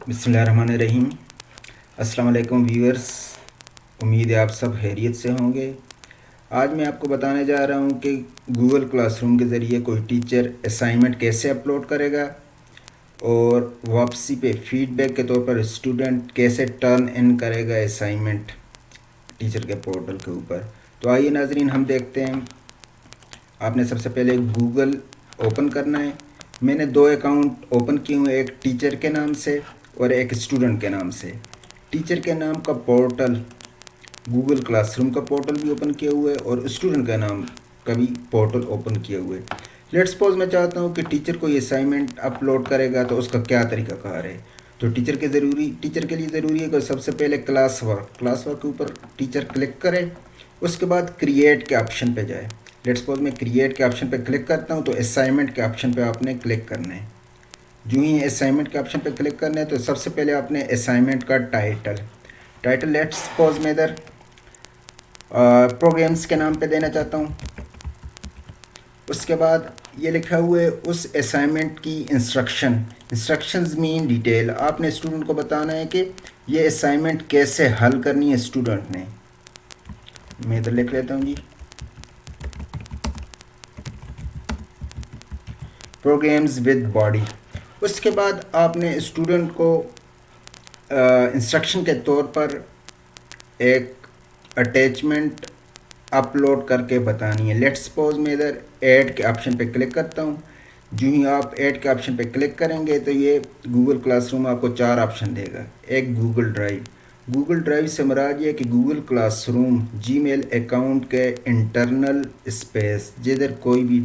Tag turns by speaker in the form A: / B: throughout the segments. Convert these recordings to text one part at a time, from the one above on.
A: बिस्मिल्लाहिर्रहमानिर्रहीम। अस्सलाम वालेकुम व्यूअर्स, उम्मीद है आप सब खैरियत से होंगे। आज मैं आपको बताने जा रहा हूं कि गूगल क्लासरूम के ज़रिए कोई टीचर असाइनमेंट कैसे अपलोड करेगा और वापसी पे फीडबैक के तौर पर स्टूडेंट कैसे टर्न इन करेगा असाइनमेंट टीचर के पोर्टल के ऊपर। तो आइए नाजरीन, हम देखते हैं। आपने सबसे पहले गूगल ओपन करना है। मैंने दो अकाउंट ओपन किए हुए, एक टीचर के नाम से और एक स्टूडेंट के नाम से। टीचर के नाम का पोर्टल गूगल क्लासरूम का पोर्टल भी ओपन किया हुआ है और स्टूडेंट का नाम का भी पोर्टल ओपन किया हुआ है। लेट्स सपोज मैं चाहता हूँ कि टीचर कोई असाइनमेंट अपलोड करेगा तो उसका क्या तरीकाकार है। तो टीचर के लिए ज़रूरी है कि सबसे पहले क्लास वर्क के ऊपर टीचर क्लिक करे। उसके बाद क्रिएट के ऑप्शन पे जाए। लेट्स सपोज मैं क्रिएट के ऑप्शन पे क्लिक करता हूँ तो असाइनमेंट के ऑप्शन पे आपने क्लिक करना है। जो ही असाइनमेंट के ऑप्शन पे क्लिक करना है तो सबसे पहले आपने असाइनमेंट का टाइटल लेट्स सपोज मैं इधर प्रोग्राम्स के नाम पे देना चाहता हूँ। उसके बाद ये लिखा हुआ है उस असाइनमेंट की इंस्ट्रक्शंस मीन डिटेल। आपने स्टूडेंट को बताना है कि ये असाइनमेंट कैसे हल करनी है स्टूडेंट ने। मैं इधर लिख लेता हूँ जी, प्रोग्राम्स विद बॉडी। उसके बाद आपने स्टूडेंट को इंस्ट्रक्शन के तौर पर एक अटैचमेंट अपलोड करके बतानी है। लेट्स सपोज मैं इधर ऐड के ऑप्शन पे क्लिक करता हूँ। जो ही आप ऐड के ऑप्शन पे क्लिक करेंगे तो ये गूगल क्लासरूम आपको चार ऑप्शन देगा। एक गूगल ड्राइव से मुराद ये है कि गूगल क्लासरूम जीमेल अकाउंट के इंटरनल स्पेस जिधर कोई भी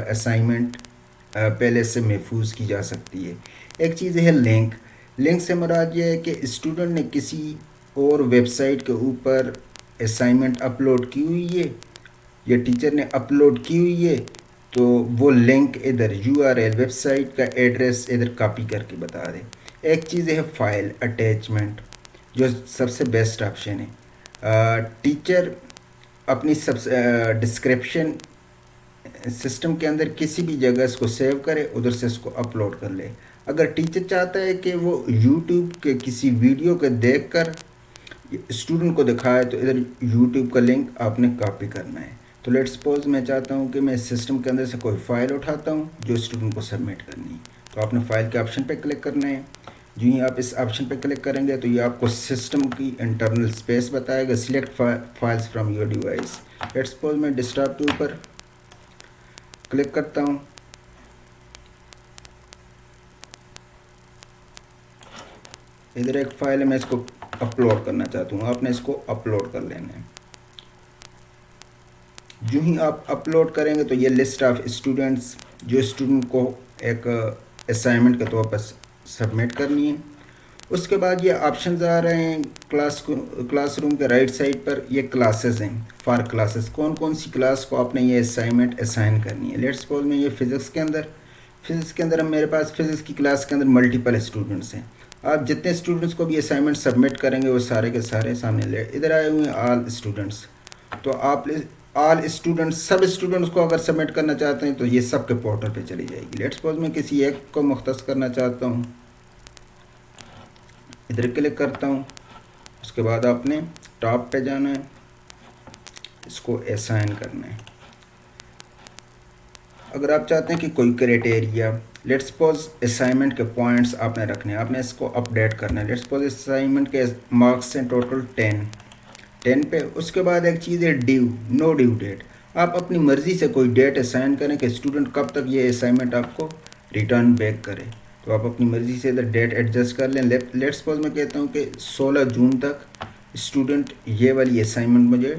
A: असाइनमेंट पहले से महफूज की जा सकती है। एक चीज़ है लिंक से मुराद ये है कि स्टूडेंट ने किसी और वेबसाइट के ऊपर असाइनमेंट अपलोड की हुई है या टीचर ने अपलोड की हुई है तो वो लिंक इधर URL वेबसाइट का एड्रेस इधर कॉपी करके बता दे। एक चीज़ है फाइल अटैचमेंट, जो सबसे बेस्ट ऑप्शन है। टीचर अपनी सब डिस्क्रिप्शन सिस्टम के अंदर किसी भी जगह इसको सेव करे, उधर से इसको अपलोड कर ले। अगर टीचर चाहता है कि वो यूट्यूब के किसी वीडियो को देखकर स्टूडेंट को दिखाए तो इधर यूट्यूब का लिंक आपने कॉपी करना है। तो लेट्स सपोज मैं चाहता हूँ कि मैं सिस्टम के अंदर से कोई फ़ाइल उठाता हूँ जो स्टूडेंट को सबमिट करनी है। तो आपने फ़ाइल के ऑप्शन पे क्लिक करना है। जो ही आप इस ऑप्शन पे क्लिक करेंगे तो ये आपको सिस्टम की इंटरनल स्पेस बताएगा। Select files from your device. Let's suppose मैं डेस्कटॉप के ऊपर क्लिक करता हूँ। इधर एक फ़ाइल है, मैं इसको अपलोड करना चाहता हूँ। आपने इसको अपलोड कर लेना है। जो ही आप अपलोड करेंगे तो ये लिस्ट ऑफ स्टूडेंट्स जो स्टूडेंट को एक असाइनमेंट के तौर पर सबमिट करनी है। उसके बाद ये ऑप्शंस आ रहे हैं क्लासरूम के राइट साइड पर। ये क्लासेस हैं, फॉर क्लासेस, कौन कौन सी क्लास को आपने ये असाइनमेंट असाइन करनी है। लेट्स सपोज में ये फिज़िक्स के अंदर मेरे पास फिज़िक्स की क्लास के अंदर मल्टीपल स्टूडेंट्स हैं। आप जितने स्टूडेंट्स को भी असाइनमेंट सबमिट करेंगे वो सारे के सारे सामने ले इधर आए हुए हैं ऑल स्टूडेंट्स। तो आप ऑल स्टूडेंट्स सब स्टूडेंट्स को अगर सबमिट करना चाहते हैं तो ये सब के पोर्टल पे चली जाएगी। लेट्स सपोज मैं किसी एक को मुख्तस करना चाहता हूँ, इधर क्लिक करता हूँ। उसके बाद आपने टॉप पे जाना है, इसको असाइन करना है। अगर आप चाहते हैं कि कोई क्राइटेरिया, लेट्स सपोज असाइनमेंट के पॉइंट्स आपने रखने हैं, आपने इसको अपडेट करना है। लेट्स सपोज असाइनमेंट के मार्क्स हैं टोटल 10 पे। उसके बाद एक चीज़ है नो ड्यू डेट। आप अपनी मर्ज़ी से कोई डेट असाइन करें कि स्टूडेंट कब तक ये असाइनमेंट आपको रिटर्न बैक करे। तो आप अपनी मर्ज़ी से इधर डेट एडजस्ट कर लें। लेट्स सपोज मैं कहता हूँ कि 16 जून तक स्टूडेंट ये वाली असाइनमेंट मुझे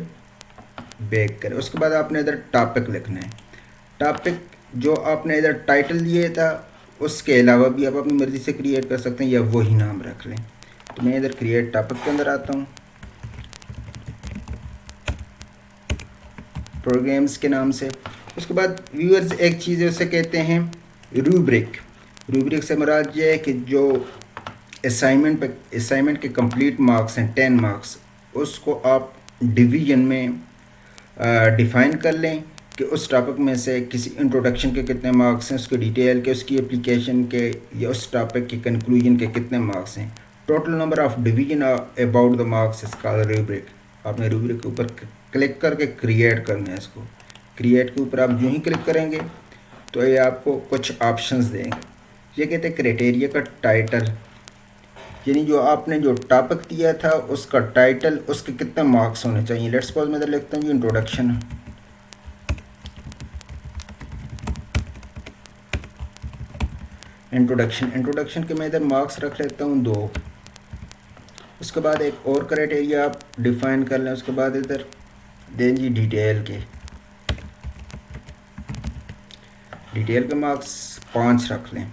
A: बैक करे। उसके बाद आपने इधर टॉपिक लिखना है। टॉपिक जो आपने इधर टाइटल दिया था उसके अलावा भी आप अपनी मर्ज़ी से क्रिएट कर सकते हैं या वही नाम रख लें। तो मैं इधर क्रिएट टॉपिक के अंदर आता हूँ, प्रोग्राम्स के नाम से। उसके बाद व्यूअर्स एक चीज़ है उसे कहते हैं रूब्रिक से मुराद ये है कि जो असाइनमेंट के कंप्लीट मार्क्स हैं 10 मार्क्स, उसको आप डिवीजन में डिफ़ाइन कर लें कि उस टॉपिक में से किसी इंट्रोडक्शन के कितने मार्क्स हैं, उसके डिटेल के, उसकी एप्लीकेशन के, या उस टॉपिक के कंक्लूजन के कितने मार्क्स हैं। Total number of division about the marks इस कॉल्ड रूब्रिक। आपने रूब्रिक के ऊपर क्लिक करके क्रिएट करना है इसको। क्रिएट के ऊपर आप जो ही क्लिक करेंगे तो ये आपको कुछ ऑप्शंस देंगे। ये कहते हैं क्राइटेरिया का टाइटल, यानी जो आपने जो टॉपिक दिया था उसका टाइटल, उसके कितने मार्क्स होने चाहिए। लेट्स सपोज मैं इधर लिखता हूँ जी इंट्रोडक्शन। इंट्रोडक्शन के मैं इधर मार्क्स रख लेता हूँ 2। उसके बाद एक और क्राइटेरिया आप डिफाइन कर लें। उसके बाद इधर दें जी डिटेल के मार्क्स 5 रख लें।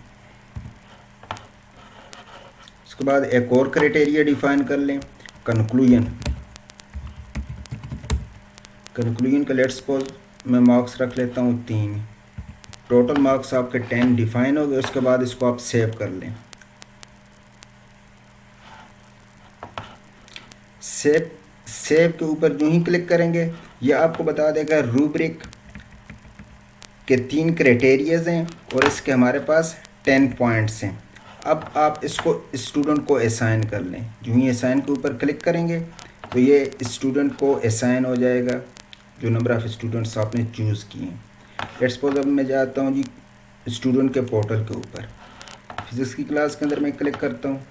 A: उसके बाद एक और क्राइटेरिया डिफाइन कर लें कंक्लूजन का। लेट्स सपोज मैं मार्क्स रख लेता हूँ 3। टोटल मार्क्स आपके 10 डिफाइन हो गए। उसके बाद इसको आप सेव कर लें। सेव के ऊपर जो ही क्लिक करेंगे यह आपको बता देगा रूब्रिक के 3 क्राइटेरियाज हैं और इसके हमारे पास 10 पॉइंट्स हैं। अब आप इसको स्टूडेंट को असाइन कर लें। जो ही असाइन के ऊपर क्लिक करेंगे तो ये स्टूडेंट को असाइन हो जाएगा जो नंबर ऑफ़ स्टूडेंट्स आपने चूज़ किए हैं। लेट्स सपोज अब मैं जाता हूँ जी स्टूडेंट के पोर्टल के ऊपर। फिज़िक्स की क्लास के अंदर मैं क्लिक करता हूँ।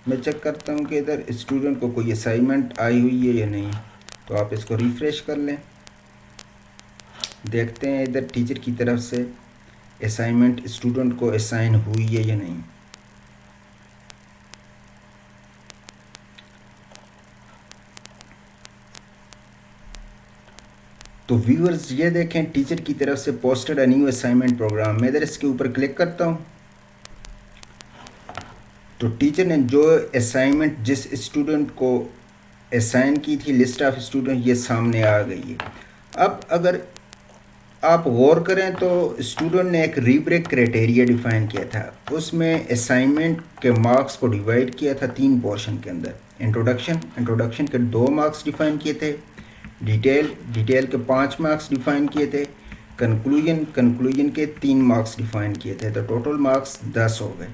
A: मैं चेक करता हूँ कि इधर स्टूडेंट को कोई असाइनमेंट आई हुई है या नहीं। तो आप इसको रिफ़्रेश कर लें, देखते हैं इधर टीचर की तरफ से असाइनमेंट स्टूडेंट को असाइन हुई है या नहीं। तो व्यूअर्स ये देखें टीचर की तरफ से posted a new assignment program. मैं इधर इसके ऊपर क्लिक करता हूँ तो टीचर ने जो असाइनमेंट जिस स्टूडेंट को असाइन की थी लिस्ट ऑफ स्टूडेंट ये सामने आ गई है। अब अगर आप गौर करें तो स्टूडेंट ने एक रूब्रिक क्राइटेरिया डिफाइन किया था। उसमें असाइनमेंट के मार्क्स को डिवाइड किया था 3 पोर्शन के अंदर। इंट्रोडक्शन के 2 मार्क्स डिफाइन किए थे। डिटेल के 5 मार्क्स डिफाइन किए थे। कंक्लूजन के 3 मार्क्स डिफाइन किए थे। तो टोटल मार्क्स 10 हो गए।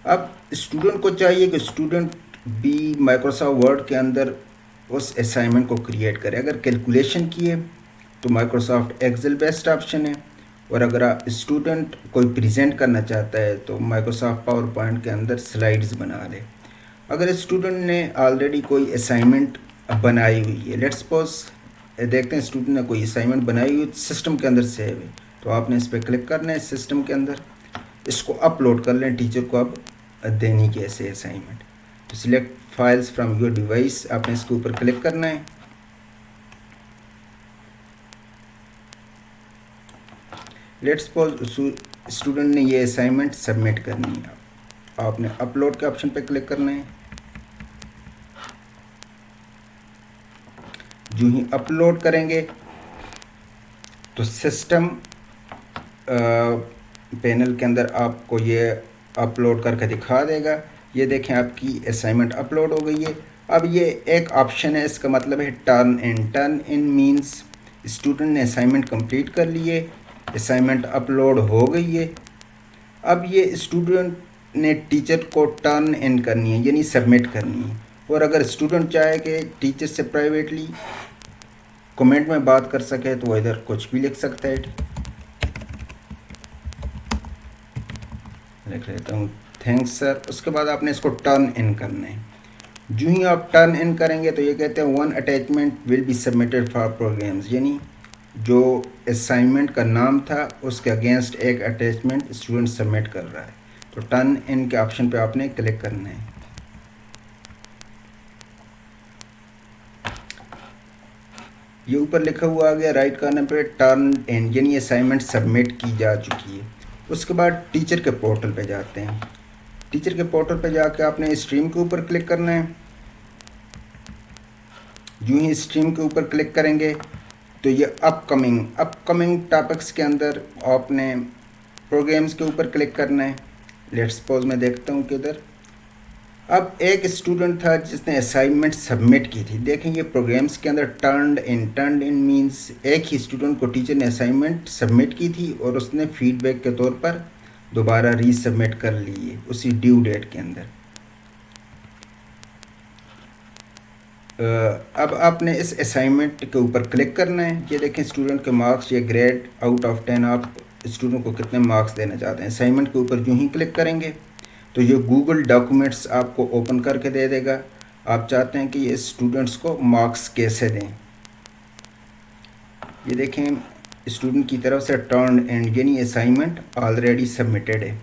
A: अब स्टूडेंट को चाहिए कि स्टूडेंट भी माइक्रोसॉफ्ट वर्ड के अंदर उस असाइनमेंट को क्रिएट करे। अगर कैलकुलेशन किए तो माइक्रोसॉफ्ट एक्सेल बेस्ट ऑप्शन है, और अगर आप स्टूडेंट कोई प्रेजेंट करना चाहता है तो माइक्रोसॉफ्ट पावर पॉइंट के अंदर स्लाइड्स बना ले। अगर स्टूडेंट ने ऑलरेडी कोई असाइनमेंट बनाई हुई है, लेट्स सपोज देखते हैं स्टूडेंट ने कोई असाइनमेंट बनाई हुई सिस्टम के अंदर सेव है, तो आपने इस पर क्लिक करना है सिस्टम के अंदर, इसको अपलोड कर लें टीचर को अब देनी कैसे असाइनमेंट। तो select files from your device, आपने इसके ऊपर क्लिक करना है। लेट्स सपोज स्टूडेंट ने ये असाइनमेंट सबमिट करनी है, आपने अपलोड के ऑप्शन पे क्लिक करना है। जो ही अपलोड करेंगे तो सिस्टम पैनल के अंदर आपको ये अपलोड करके दिखा देगा। ये देखें आपकी असाइनमेंट अपलोड हो गई है। अब ये एक ऑप्शन है, इसका मतलब है टर्न इन मींस स्टूडेंट ने असाइनमेंट कंप्लीट कर लिए, असाइनमेंट अपलोड हो गई है। अब ये स्टूडेंट ने टीचर को टर्न इन करनी है, यानी सबमिट करनी है। और अगर स्टूडेंट चाहे कि टीचर से प्राइवेटली कमेंट में बात कर सके तो वो इधर कुछ भी लिख सकता है। लिख लेता हूँ थैंक्स सर। उसके बाद आपने इसको टर्न इन करना है। जो ही आप टर्न इन करेंगे तो ये कहते हैं 1 attachment will be submitted for programs, यानी जो असाइनमेंट का नाम था उसके अगेंस्ट एक अटैचमेंट स्टूडेंट सबमिट कर रहा है। तो टर्न इन के ऑप्शन पे आपने क्लिक करना है। ये ऊपर लिखा हुआ आ गया राइट कॉर्नर पे टर्न इन, यानी असाइनमेंट सबमिट की जा चुकी है। उसके बाद टीचर के पोर्टल पे जाते हैं। टीचर के पोर्टल पे जाके आपने स्ट्रीम के ऊपर क्लिक करना है। जो ही स्ट्रीम के ऊपर क्लिक करेंगे तो ये अपकमिंग टॉपिक्स के अंदर आपने प्रोग्राम्स के ऊपर क्लिक करना है। लेट्स सपोज मैं देखता हूँ कि इधर अब एक स्टूडेंट था जिसने असाइनमेंट सबमिट की थी। देखें ये प्रोग्राम्स के अंदर टर्न्ड इन मींस एक ही स्टूडेंट को टीचर ने असाइनमेंट सबमिट की थी और उसने फीडबैक के तौर पर दोबारा रीसबमिट कर ली है उसी ड्यू डेट के अंदर। अब आपने इस असाइनमेंट के ऊपर क्लिक करना है। ये देखें स्टूडेंट के मार्क्स, ये ग्रेड आउट ऑफ 10 आप स्टूडेंट को कितने मार्क्स देना चाहते हैं। असाइनमेंट के ऊपर यूँ ही क्लिक करेंगे तो ये गूगल डॉक्यूमेंट्स आपको ओपन करके दे देगा। आप चाहते हैं कि ये स्टूडेंट्स को मार्क्स कैसे दें। ये देखें स्टूडेंट की तरफ से टर्न एंड यानी असाइनमेंट ऑलरेडी सबमिटेड है।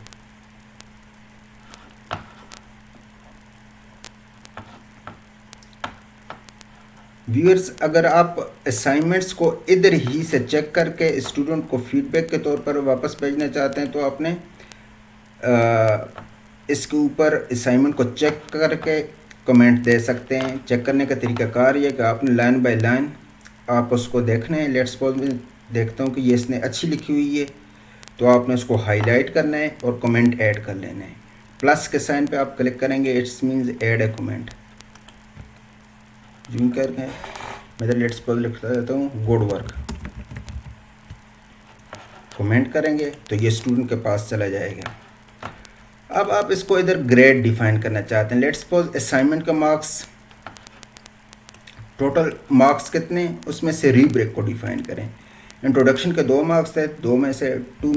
A: व्यूअर्स, अगर आप असाइनमेंट्स को इधर ही से चेक करके स्टूडेंट को फीडबैक के तौर पर वापस भेजना चाहते हैं तो आपने इसके ऊपर असाइनमेंट को चेक करके कमेंट दे सकते हैं। चेक करने का तरीकाकार ये कि आपने लाइन बाय लाइन आप उसको देखना है। लेट्स सपोज मैं देखता हूँ कि ये इसने अच्छी लिखी हुई है तो आपने उसको हाईलाइट करना है और कमेंट ऐड कर लेना है। प्लस के साइन पे आप क्लिक करेंगे, it's means add a comment. Zoom करके मैं लेट्स सपोज लिखता देता हूँ गुड वर्क। कमेंट करेंगे तो ये स्टूडेंट के पास चला जाएगा। अब आप इसको इधर ग्रेड डिफाइन करना चाहते हैं। लेट्स सपोज असाइनमेंट का मार्क्स, टोटल मार्क्स कितने, उसमें से रीब्रेक को डिफाइन करें। इंट्रोडक्शन के 2 मार्क्स थे, 2 में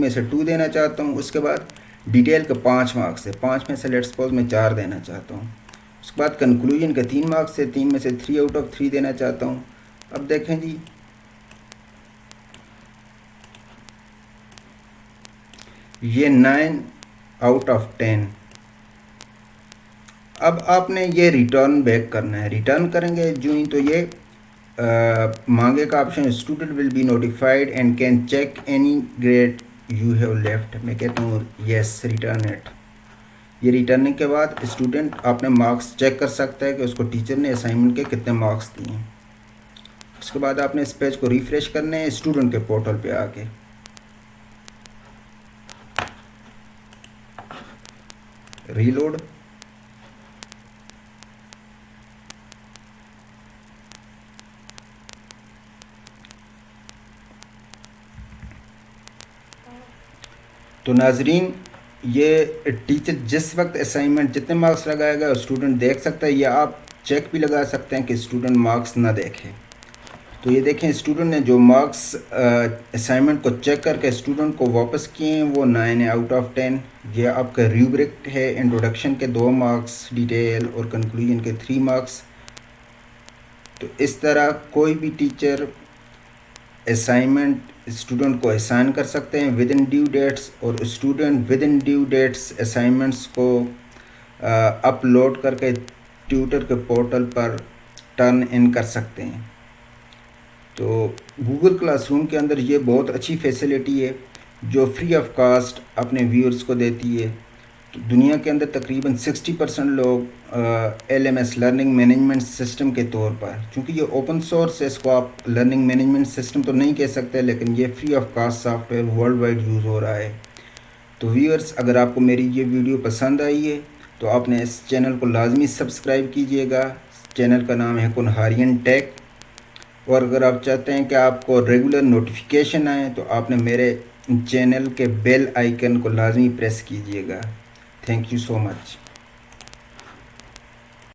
A: से 2 देना चाहता हूँ। उसके बाद डिटेल के 5 मार्क्स थे, 5 में से लेट्स सपोज मैं 4 देना चाहता हूँ। उसके बाद कंक्लूजन के 3 मार्क्स थे, 3 में से 3 आउट ऑफ 3 देना चाहता हूँ। अब देखें जी, ये 9 आउट ऑफ 10। अब आपने ये रिटर्न बैक करना है। रिटर्न करेंगे जो ही तो ये मांगेगा option student will be notified and can check any grade you have left. मैं कहता हूँ येस, रिटर्न इट। ये रिटर्निंग के बाद स्टूडेंट अपने मार्क्स चेक कर सकता है कि उसको टीचर ने असाइनमेंट के कितने मार्क्स दिए हैं। उसके बाद आपने इस पेज को रिफ्रेश करना है स्टूडेंट के पोर्टल पे आके। रीलोड, तो नाजरीन ये टीचर जिस वक्त असाइनमेंट जितने मार्क्स लगाएगा स्टूडेंट देख सकता है, या आप चेक भी लगा सकते हैं कि स्टूडेंट मार्क्स ना देखे। तो ये देखें स्टूडेंट ने जो मार्क्स असाइनमेंट को चेक करके स्टूडेंट को वापस किए हैं वो 9 आउट ऑफ 10। ये आपका रूब्रिक है। इंट्रोडक्शन के 2 मार्क्स, डिटेल और कंक्लूजन के 3 मार्क्स। तो इस तरह कोई भी टीचर असाइनमेंट स्टूडेंट को असाइन कर सकते हैं विद इन ड्यू डेट्स, और student within due dates assignments को अपलोड करके ट्यूटर के पोर्टल पर टर्न इन कर सकते हैं। तो गूगल क्लासरूम के अंदर ये बहुत अच्छी फैसिलिटी है जो फ्री ऑफ कास्ट अपने व्यूअर्स को देती है। तो दुनिया के अंदर तकरीबन 60% लोग LMS लर्निंग मैनेजमेंट सिस्टम के तौर पर, चूँकि ये ओपन सोर्स है इसको आप लर्निंग मैनेजमेंट सिस्टम तो नहीं कह सकते, लेकिन ये free of cost software world wide use हो रहा है। तो व्यूअर्स, अगर आपको मेरी ये वीडियो पसंद आई है तो आपने इस चैनल को लाजमी सब्सक्राइब कीजिएगा। चैनल का नाम है कुनहारियन टेक। और अगर आप चाहते हैं कि आपको रेगुलर नोटिफिकेशन आए तो आपने मेरे चैनल के बेल आइकन को लाजमी प्रेस कीजिएगा। Thank you so much.